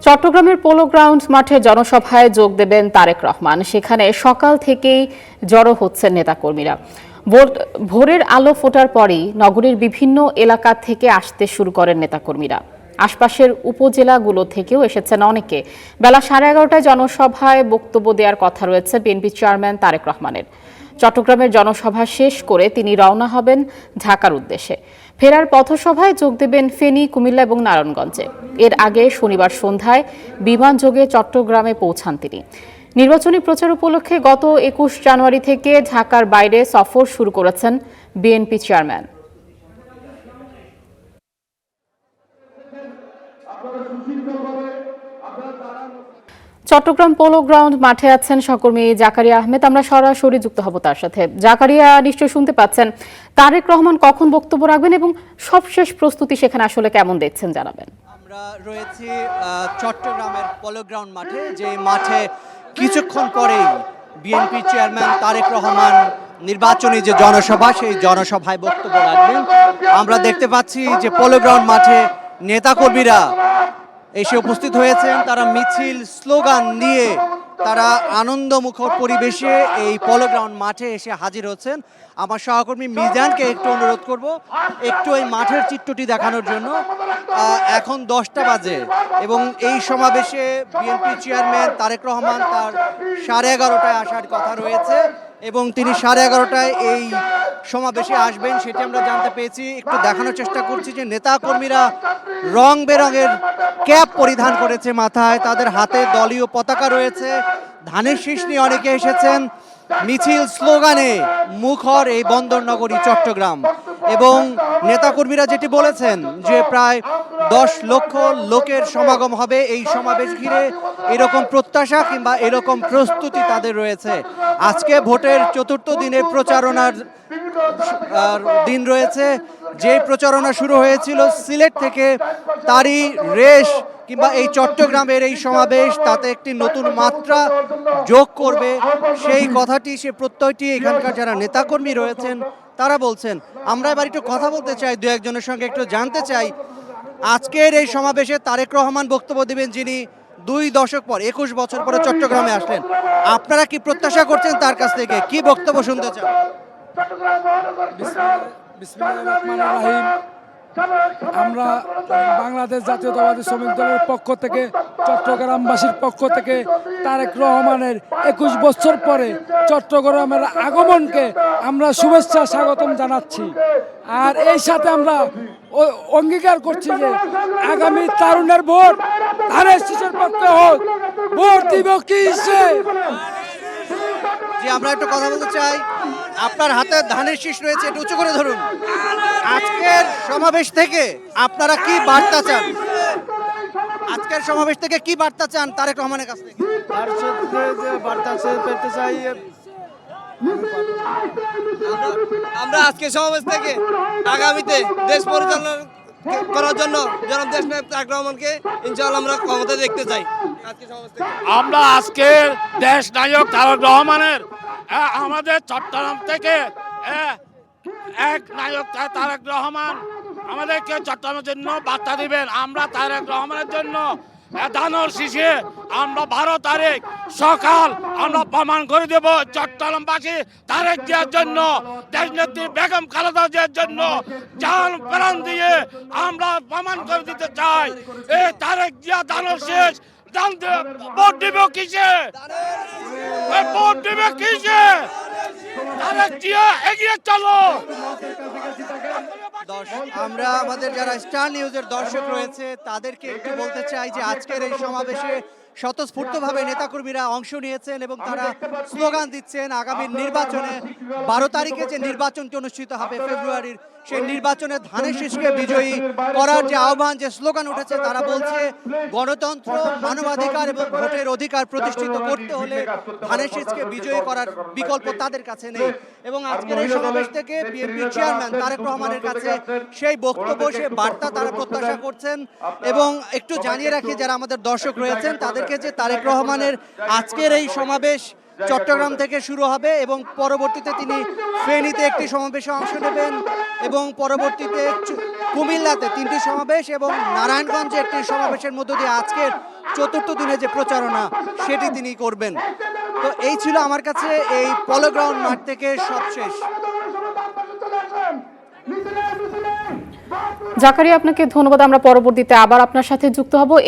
চট্টগ্রামের polo ground মাঠে জনসভায় যোগ দেবেন তারেক রহমান। সেখানে সকাল থেকেই জড়ো হচ্ছেন নেতাকর্মীরা। ভোরের আলো ফোটার পরই নগরীর বিভিন্ন এলাকা থেকে আসতে শুরু করেন নেতাকর্মীরা। আশপাশের উপজেলাগুলো থেকেও এসেছেন অনেকে। বেলা 11:30টায় জনসভায় বক্তব্য দেওয়ার কথা রয়েছে বিএনপি চেয়ারম্যান তারেক রহমানের। চট্টগ্রামের জনসভা শেষ করে তিনি রওনা হবেন ঢাকার উদ্দেশ্যে। ফেরার পথসভায় যোগ দেবেন ফেনী, কুমিল্লা এবং নারায়ণগঞ্জে। এর আগে শনিবার সন্ধ্যায় বিমানযোগে চট্টগ্রামে পৌঁছান তিনি। নির্বাচনী প্রচার উপলক্ষে গত 21 জানুয়ারি থেকে ঢাকার বাইরে সফর শুরু করেছেন BNP chairman. Chattogram polo ground মাঠে আছেন সহকর্মী জাকারিয়া আহমেদ। আমরা সরাসরি যুক্ত হব তার সাথে। জাকারিয়া, নিশ্চয় শুনতে পাচ্ছেন, তারেক রহমান কখন বক্তব্য রাখবেন এবং সবশেষ প্রস্তুতি সেখানে আসলে কেমন দেখছেন জানাবেন। আমরা রয়েছি চট্টগ্রামের পোলো গ্রাউন্ড মাঠে, যে মাঠে কিছুক্ষণ পরেই বিএনপি চেয়ারম্যান তারেক রহমান নির্বাচনী যে জনসভা, সেই জনসভায় বক্তব্য রাখবেন। আমরা দেখতে পাচ্ছি যে পোলো গ্রাউন্ড মাঠে নেতাকর্মীরা এসে উপস্থিত হয়েছেন। তারা মিছিল, স্লোগান নিয়ে তারা আনন্দমুখর পরিবেশে এই পোলো গ্রাউন্ড মাঠে এসে হাজির হচ্ছেন। আমার সহকর্মী মিজানকে একটু অনুরোধ করব একটু এই মাঠের চিত্রটি দেখানোর জন্য। এখন 10টা বাজে এবং এই সমাবেশে বিএনপি চেয়ারম্যান তারেক রহমান তার 11:30টায় আসার কথা রয়েছে এবং তিনি 11:30টায় এই সমাবেশে আসবেন, সেটি আমরা জানতে পেরেছি। একটু দেখানোর চেষ্টা করছি যে নেতাকর্মীরা রং বেরঙের ক্যাপ পরিধান করেছে মাথায়, তাদের হাতে দলীয় পতাকা রয়েছে, ধানের শীষ নিয়ে অনেকে এসেছেন। মিছিল, স্লোগানে মুখর এই বন্দরনগরী চট্টগ্রাম এবং নেতাকর্মীরা যেটি বলেছেন যে প্রায় 10 লক্ষ লোকের সমাগম হবে এই সমাবেশ ঘিরে, এরকম প্রত্যাশা কিংবা এরকম প্রস্তুতি তাদের রয়েছে। আজকে ভোটের 4র্থ দিনের প্রচারণার দিন রয়েছে। যে প্রচারণা শুরু হয়েছিল সিলেট থেকে, তারই রেশ কিংবা এই চট্টগ্রামের এই সমাবেশ তাতে একটি নতুন মাত্রা যোগ করবে, সেই কথাটি, সে প্রত্যয়টি এখানকার যারা নেতাকর্মী রয়েছেন তারা বলছেন। আমরা এবার একটু কথা বলতে চাই, দু একজনের সঙ্গে একটু জানতে চাই। আজকের এই সমাবেশে তারেক রহমান বক্তব্য দেবেন, যিনি 2 দশক পর, 21 বছর পরে চট্টগ্রামে আসলেন। আপনারা কি প্রত্যাশা করছেন তার কাছ থেকে? কি বক্তব্য শুনতে চান? বিসমিল্লাহির রহমানির রহিম। আমরা বাংলাদেশ জাতীয়তাবাদী শ্রমিক দলের পক্ষ থেকে, চট্টগ্রামবাসীর পক্ষ থেকে তারেক রহমানের 21 বছর পরে চট্টগ্রামের আগমনকে আমরা শুভেচ্ছা স্বাগতম জানাচ্ছি। আর এই সাথে আমরা অঙ্গীকার করছি যে আগামী তারুণের ভোট ধানের শীষের পক্ষে হোক। ভোট দিব কিসে? জি, আমরা একটু কথা বলতে চাই। আপনার হাতে ধানের শীষ রয়েছে, একটু উঁচু করে ধরুন। আজকের সমাবেশ থেকে আপনারা কি বার্তা চান? আজকের সমাবেশ থেকে কি বার্তা চান তারেক রহমানের কাছ থেকে? তার সাথে যে বার্তা পেতে চাই, আমরা আজকে সমাবেশ থেকে আগামীতে দেশ পরিচালনা করার জন্য জনাব দেশ নায়ক তারেক রহমানকে ইনশাআল্লাহ আমরা ক্ষমতা দেখতে চাই। আমরা আজকে দেশ নায়ক তারেক রহমানের আমাদের চট্টগ্রাম থেকে এক নায়ক তারেক রহমান আমাদেরকে চট্টগ্রামের জন্য বার্তা দিবেন। আমরা তারেক রহমানের জন্য ধানের শীষে আমরা 12 তারিখ সকাল আমরা প্রমাণ করে দেব চট্টগ্রামবাসী তারেক জিয়ার জন্য, দেশনেত্রী বেগম খালেদা জিয়ার জন্য জান প্রাণ দিয়ে আমরা প্রমাণ করে দিতে চাই এই তারেক জিয়া ধানের শীষ। ভোট দিব কিসে? ভোট দিবে কিসে? তারেক জিয়া এগিয়ে চলো। আমরা আমাদের যারা স্টার নিউজের দর্শক রয়েছে তাদেরকে একটু বলতে চাই যে আজকের এই সমাবেশে স্বতঃস্ফূর্তভাবে নেতাকর্মীরা অংশ নিয়েছেন এবং তারা স্লোগান দিচ্ছেন। আগামী নির্বাচনে 12 তারিখে যে নির্বাচনটি অনুষ্ঠিত হবে ফেব্রুয়ারির, সেই নির্বাচনে ধানের শীষকে বিজয়ী করার যে আহ্বান, যে স্লোগান উঠেছে, তারা বলছে গণতন্ত্র, মানবাধিকার এবং ভোটের অধিকার প্রতিষ্ঠিত করতে হলে ধানের শীষকে বিজয়ী করার বিকল্প তাদের কাছে নেই। এবং আজকের এই সমাবেশ থেকে বিএনপি চেয়ারম্যান তারেক রহমানের কাছে সেই বক্তব্য, সেই বার্তা তারা প্রত্যাশা করছেন। এবং একটু জানিয়ে রাখি যারা আমাদের দর্শক রয়েছেন তাদেরকে যে তারেক রহমানের আজকের এই সমাবেশ চট্টগ্রাম থেকে শুরু হবে এবং পরবর্তীতে তিনি ফেনীতে একটি সমাবেশে অংশ নেবেন এবং পরবর্তীতে কুমিল্লাতে 3টি সমাবেশ এবং নারায়ণগঞ্জে একটি সমাবেশের মধ্য দিয়ে আজকের চতুর্থ দিনে যে প্রচারণা সেটি তিনি করবেন। তো এই ছিল আমার কাছে এই পলো গ্রাউন্ড মাঠ থেকে সবশেষ। জাকারিয়া, আপনাকে ধন্যবাদ। আমরা পরবর্তীতে আবার আপনার সাথে যুক্ত হব।